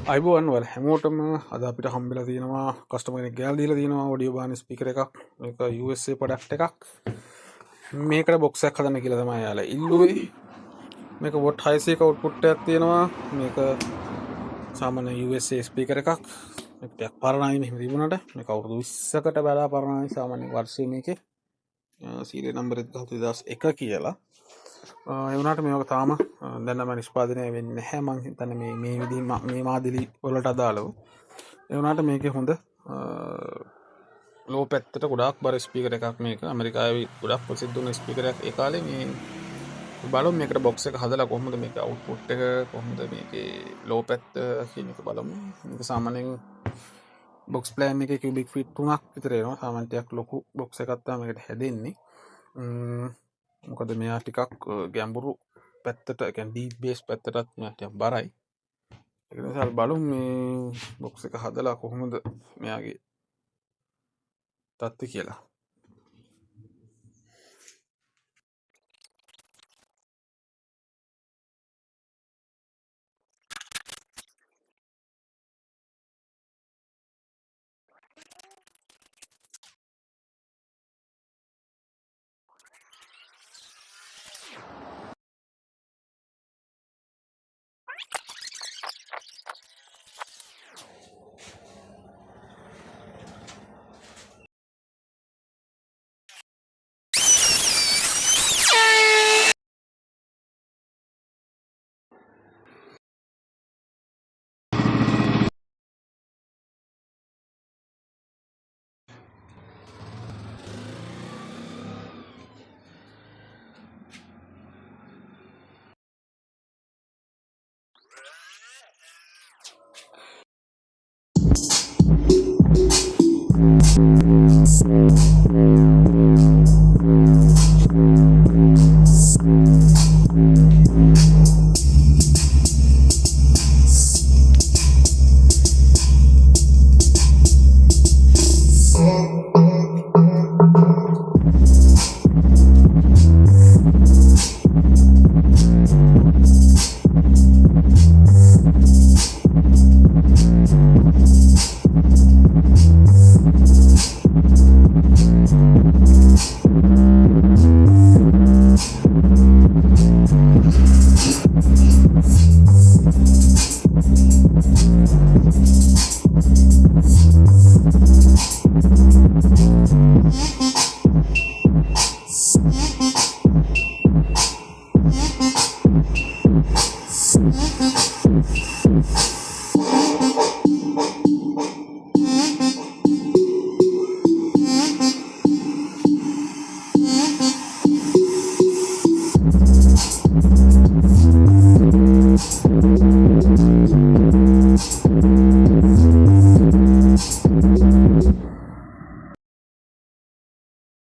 අයිබෝන් වල හැමෝටම අද අපිට හම්බෙලා තියෙනවා කස්ටමර් කෙනෙක් ගෑල් දීලා තියෙනවා ඔඩියෝ බාන ස්පීකර් එකක් මේක USA ප්‍රොඩක්ට් එකක් මේකට බොක්ස් එකක් හදන්න කියලා තමයි යාලා ඉල්ලුවේ මේක වොට් 600ක අවුට්පුට් එකක් තියෙනවා මේක සාමාන්‍ය USA ස්පීකර් එකක් මේක ටිකක් පරණයි මෙහෙම තිබුණාට මේක අවුරුදු 20කට බැලලා පරණයි සාමාන්‍ය වර්ෂයේ මේකේ සීරියල් නම්බර් එක 2001 කියලා ඒ වුණාට මේක තාම දැන් නම් නිෂ්පාදනය වෙන්නේ නැහැ මං හිතන්නේ මේ විදිහ මේ මාදිලි වලට අදාළව ඒ වුණාට මේකේ හොඳ ලෝ පැත්තට ගොඩාක් බර ස්පීකර් එකක් මේක ඇමරිකාවේ ගොඩක් ප්‍රසිද්ධ වුණ ස්පීකර් එකක් ඒ කාලේ මේ බලමු මේකට බොක්ස් එක හදලා කොහොමද මේක අවුට්පුට් එක කොහොමද මේකේ ලෝ පැත්ත කියන එක බලමු මේක සාමාන්‍යයෙන් බොක්ස් ප්ලෑන් එකේ කියුබික් ෆීට් 3ක් විතර එනවා සාමාන්‍යයෙන් ටිකක් ලොකු බොක්ස් එකක් තමයි මේකට හැදෙන්නේ මොකද මෙයා ටිකක් ගැඹුරු පැත්තට කියන්නේ ඩීප් බේස් පැත්තටත් මෙයා ටිකක් බරයි ඒක නිසා බලමු මේ බොක්ස් එක හදලා කොහොමද මෙයාගේ තත්ත්වය කියලා